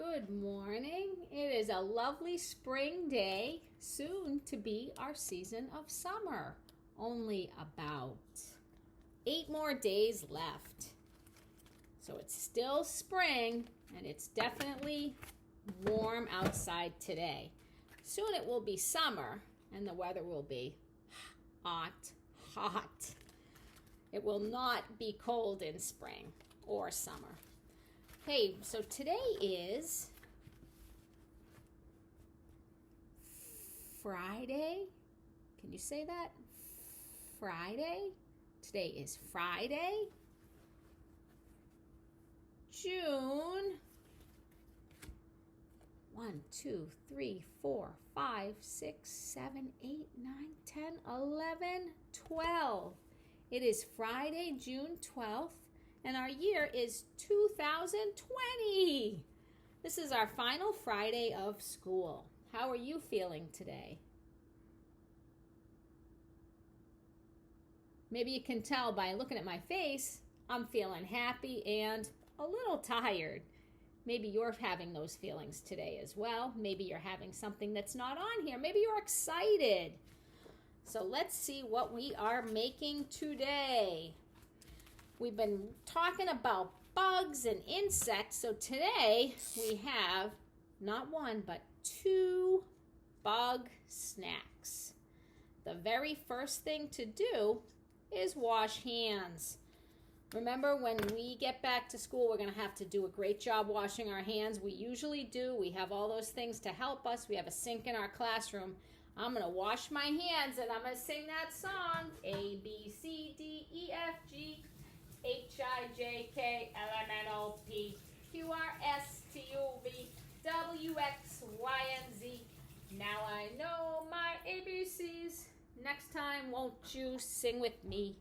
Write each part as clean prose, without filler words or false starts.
Good morning. It is a lovely spring day, soon to be our season of summer. Only about 8 more days left. So it's still spring and it's definitely warm outside today. Soon it will be summer and the weather will be hot. It will not be cold in spring or summer. Hey, so today is Friday. Can you say that? Friday? Today is Friday, June 1, 2, 3, 4, 5, 6, 7, 8, 9, 10, 11, 12. It is Friday, June 12th. And our year is 2020. This is our final Friday of school. How are you feeling today? Maybe you can tell by looking at my face, I'm feeling happy and a little tired. Maybe you're having those feelings today as well. Maybe you're having something that's not on here. Maybe you're excited. So let's see what we are making today. We've been talking about bugs and insects, so today we have not one, but 2 bug snacks. The very first thing to do is wash hands. Remember, when we get back to school, we're going to have to do a great job washing our hands. We usually do. We have all those things to help us. We have a sink in our classroom. I'm going to wash my hands, and I'm going to sing that song, A, B, C, D, E, F, G, H, I, J, K, L, M, N, O, P, Q, R, S, T, U, V, W, X, Y, and Z. Now I know my ABCs. Next time, won't you sing with me?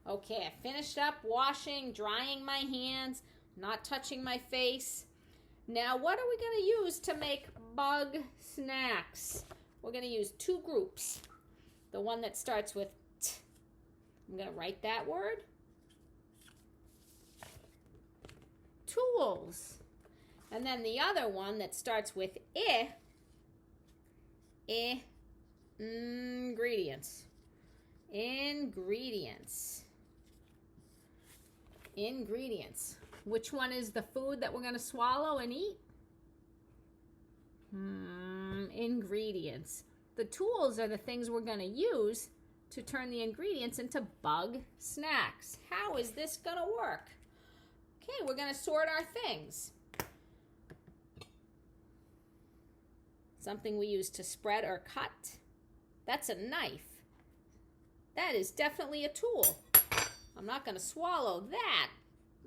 Okay, I finished up washing, drying my hands, not touching my face. Now, what are we going to use to make bug snacks? We're going to use 2 groups. The one that starts with T. I'm going to write that word. Tools. And then the other one that starts with ingredients. Ingredients. Which one is the food that we're going to swallow and eat? Ingredients. The tools are the things we're going to use to turn the ingredients into bug snacks. How is this going to work? Okay, we're going to sort our things. Something we use to spread or cut. That's a knife. That is definitely a tool. I'm not going to swallow that.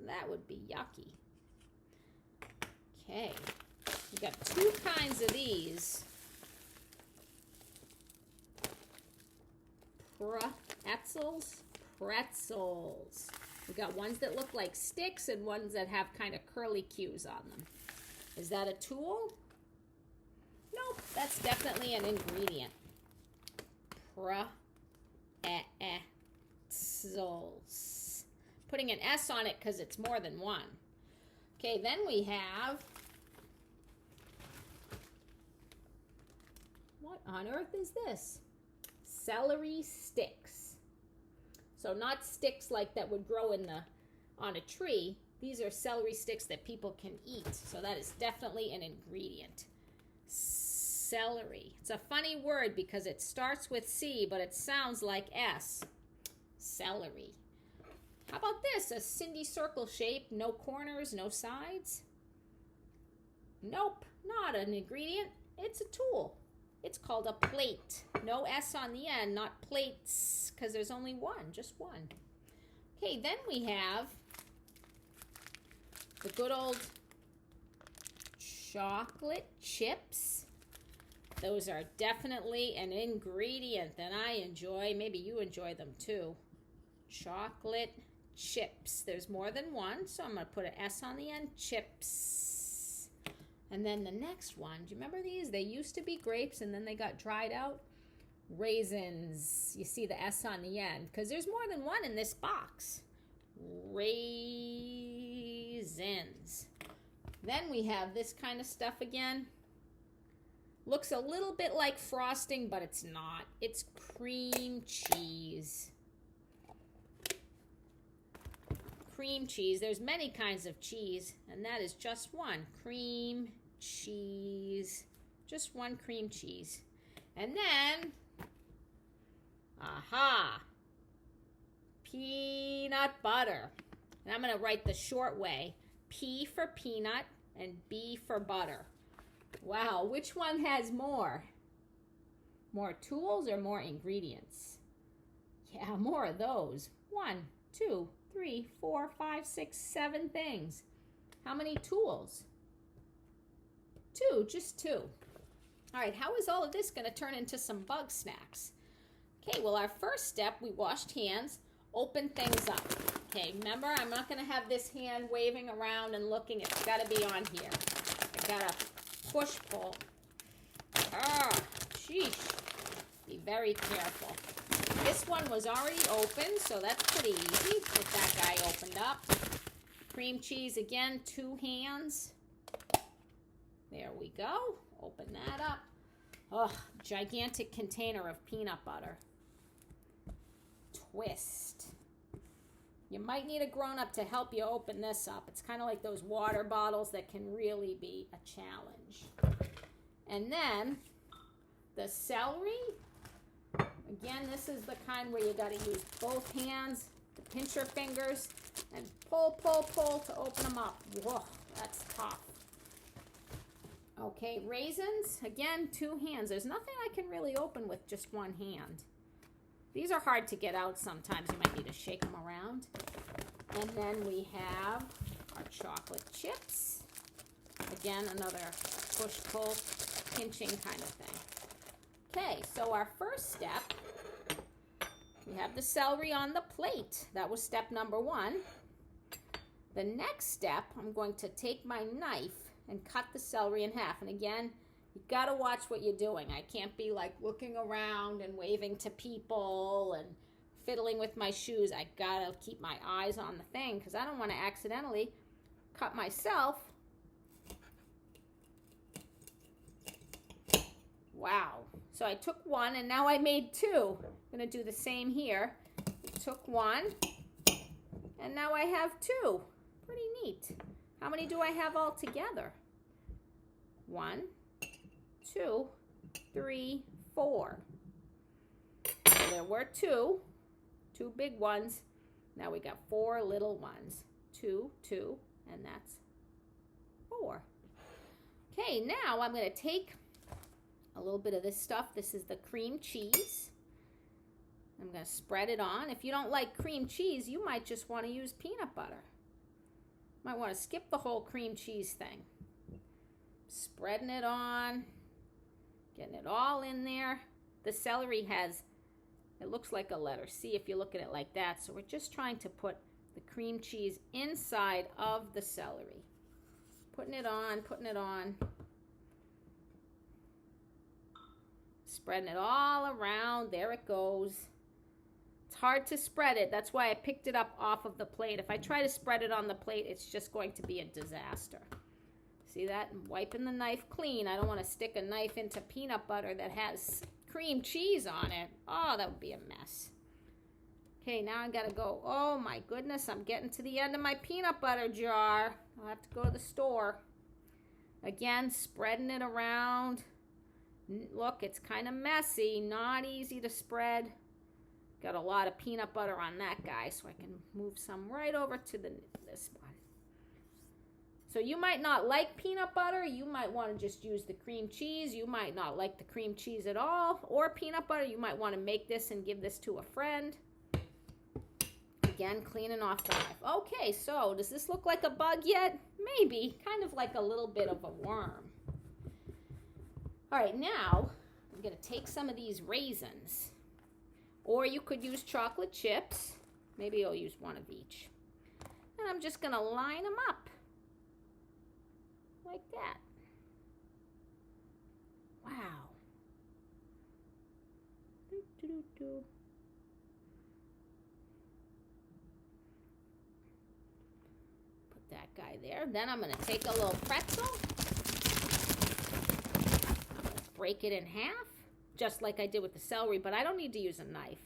That would be yucky. Okay, we've got 2 kinds of these. Pretzels. We've got ones that look like sticks and ones that have kind of curly cues on them. Is that a tool? Nope, that's definitely an ingredient. Pretzels. Putting an S on it because it's more than one. Okay, then we have... What on earth is this? Celery sticks. So not sticks like that would grow on a tree. These are celery sticks that people can eat. So that is definitely an ingredient. Celery. It's a funny word because it starts with C, but it sounds like S. Celery. How about this? A Cindy circle shape, no corners, no sides? Nope, not an ingredient. It's a tool. It's called a plate. No S on the end, not plates, because there's only one, just one. Okay, then we have the good old chocolate chips. Those are definitely an ingredient that I enjoy. Maybe you enjoy them too. Chocolate chips. There's more than one, so I'm going to put an S on the end. Chips. And then the next one, do you remember these? They used to be grapes and then they got dried out. Raisins. You see the S on the end because there's more than one in this box. Raisins. Then we have this kind of stuff again. Looks a little bit like frosting, but it's not. It's cream cheese. Cream cheese. There's many kinds of cheese, and that is just one. Cream cheese. Just one cream cheese. And then, aha, peanut butter. And I'm going to write the short way. P for peanut and B for butter. Wow, which one has more? More tools or more ingredients? Yeah, more of those. 1, 2, 3, 4, 5, 6, 7 things. How many tools? 2, just 2. All right, how is all of this going to turn into some bug snacks? Okay, well, our first step, we washed hands, open things up. Okay, remember, I'm not going to have this hand waving around and looking. It's got to be on here. I got to push, pull. Ah, sheesh. Be very careful. This one was already open, so that's pretty easy with that guy opened up. Cream cheese again, 2 hands. There we go. Open that up. Oh, gigantic container of peanut butter. Twist. You might need a grown-up to help you open this up. It's kind of like those water bottles that can really be a challenge. And then the celery. Again, this is the kind where you got to use both hands to pinch your fingers and pull, pull, pull to open them up. Whoa, that's tough. Okay, raisins. Again, 2 hands. There's nothing I can really open with just one hand. These are hard to get out sometimes. You might need to shake them around. And then we have our chocolate chips. Again, another push-pull, pinching kind of thing. Okay, so our first step, we have the celery on the plate. That was step number 1. The next step, I'm going to take my knife and cut the celery in half. And again, you gotta watch what you're doing. I can't be like looking around and waving to people and fiddling with my shoes. I gotta keep my eyes on the thing because I don't want to accidentally cut myself. Wow. So I took 1 and now I made 2. I'm gonna do the same here. Took 1 and now I have 2. Pretty neat. How many do I have all together? 1, 2, 3, 4. So there were 2 big ones. Now we got 4 little ones. 2, 2, and that's 4. Okay, now I'm going to take a little bit of this stuff. This is the cream cheese. I'm going to spread it on. If you don't like cream cheese, you might just want to use peanut butter. Might want to skip the whole cream cheese thing. Spreading it on. Getting it all in there. The celery has, it looks like a letter C if you look at it like that. So we're just trying to put the cream cheese inside of the celery. Putting it on, putting it on. Spreading it all around. There it goes. It's hard to spread it. That's why I picked it up off of the plate. If I try to spread it on the plate, it's just going to be a disaster. See that? I'm wiping the knife clean. I don't want to stick a knife into peanut butter that has cream cheese on it. Oh, that would be a mess. Okay, now I gotta go. Oh my goodness, I'm getting to the end of my peanut butter jar. I'll have to go to the store. Again, spreading it around. Look, it's kind of messy, not easy to spread. Got a lot of peanut butter on that guy, so I can move some right over to this one. So you might not like peanut butter. You might want to just use the cream cheese. You might not like the cream cheese at all, or peanut butter. You might want to make this and give this to a friend. Again, cleaning off the knife. Okay, so does this look like a bug yet? Maybe, kind of like a little bit of a worm. All right, now I'm going to take some of these raisins. Or you could use chocolate chips. Maybe I'll use one of each. And I'm just going to line them up. Like that. Wow. Put that guy there. Then I'm going to take a little pretzel. I'm going to break it in half, just like I did with the celery, but I don't need to use a knife.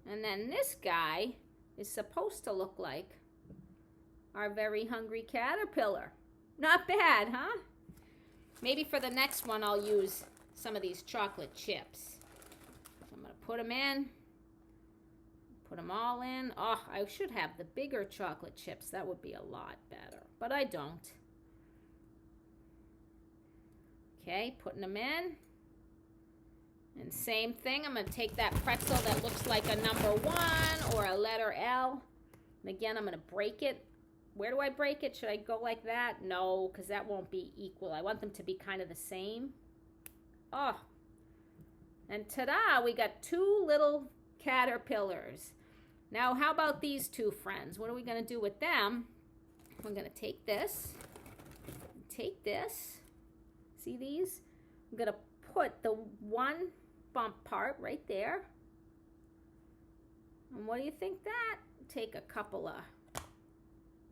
And then this guy is supposed to look like our very hungry caterpillar. Not bad, huh? Maybe for the next one, I'll use some of these chocolate chips. So I'm going to put them in. Put them all in. Oh, I should have the bigger chocolate chips. That would be a lot better, but I don't. Okay, putting them in. And same thing, I'm going to take that pretzel that looks like a number 1 or a letter L. And again, I'm going to break it. Where do I break it? Should I go like that? No, because that won't be equal. I want them to be kind of the same. Oh. And ta-da, we got 2 little caterpillars. Now, how about these 2 friends? What are we going to do with them? We're going to take this. See these? I'm going to put the one bump part right there. And what do you think that? Take a couple of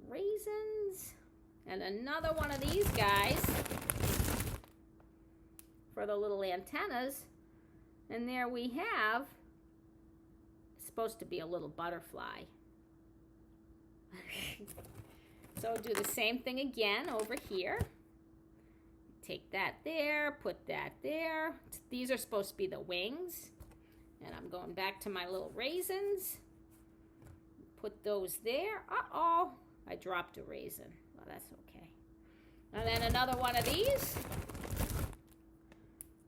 raisins and another one of these guys for the little antennas. And there we have, it's supposed to be a little butterfly. So do the same thing again over here. Take that there, put that there. These are supposed to be the wings. And I'm going back to my little raisins. Put those there. Uh-oh, I dropped a raisin. Well, that's okay. And then another one of these.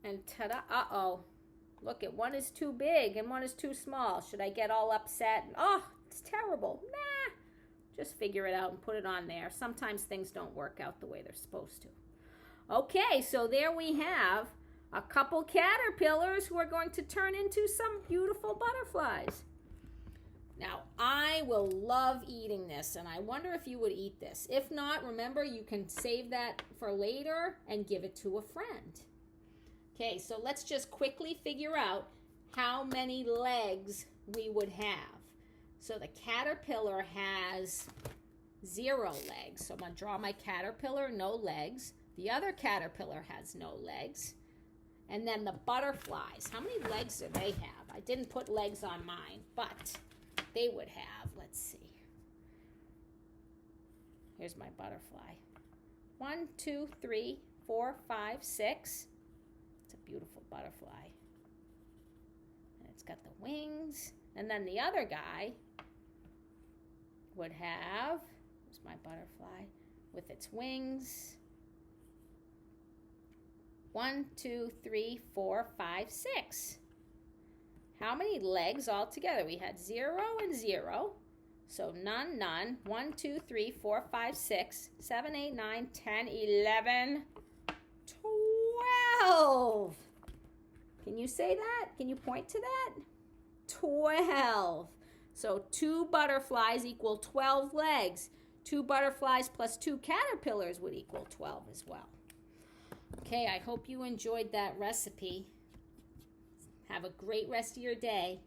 And ta-da, uh-oh. Look, one is too big and one is too small. Should I get all upset? Oh, it's terrible. Nah, just figure it out and put it on there. Sometimes things don't work out the way they're supposed to. Okay, so there we have a couple caterpillars who are going to turn into some beautiful butterflies. Now, I will love eating this, and I wonder if you would eat this. If not, remember, you can save that for later and give it to a friend. Okay, so let's just quickly figure out how many legs we would have. So the caterpillar has 0 legs. So I'm going to draw my caterpillar, no legs. The other caterpillar has no legs. And then the butterflies, how many legs do they have? I didn't put legs on mine, but they would have, let's see. Here's my butterfly. 1, 2, 3, 4, 5, 6. It's a beautiful butterfly. And it's got the wings. And then the other guy would have, here's my butterfly, with its wings. 1, 2, 3, 4, 5, 6. How many legs altogether? We had 0 and 0. So none, none. 1, 2, 3, 4, 5, 6, 7, 8, 9, 10, 11, 12. Can you say that? Can you point to that? 12. So 2 butterflies equal 12 legs. 2 butterflies plus 2 caterpillars would equal 12 as well. Okay, I hope you enjoyed that recipe. Have a great rest of your day.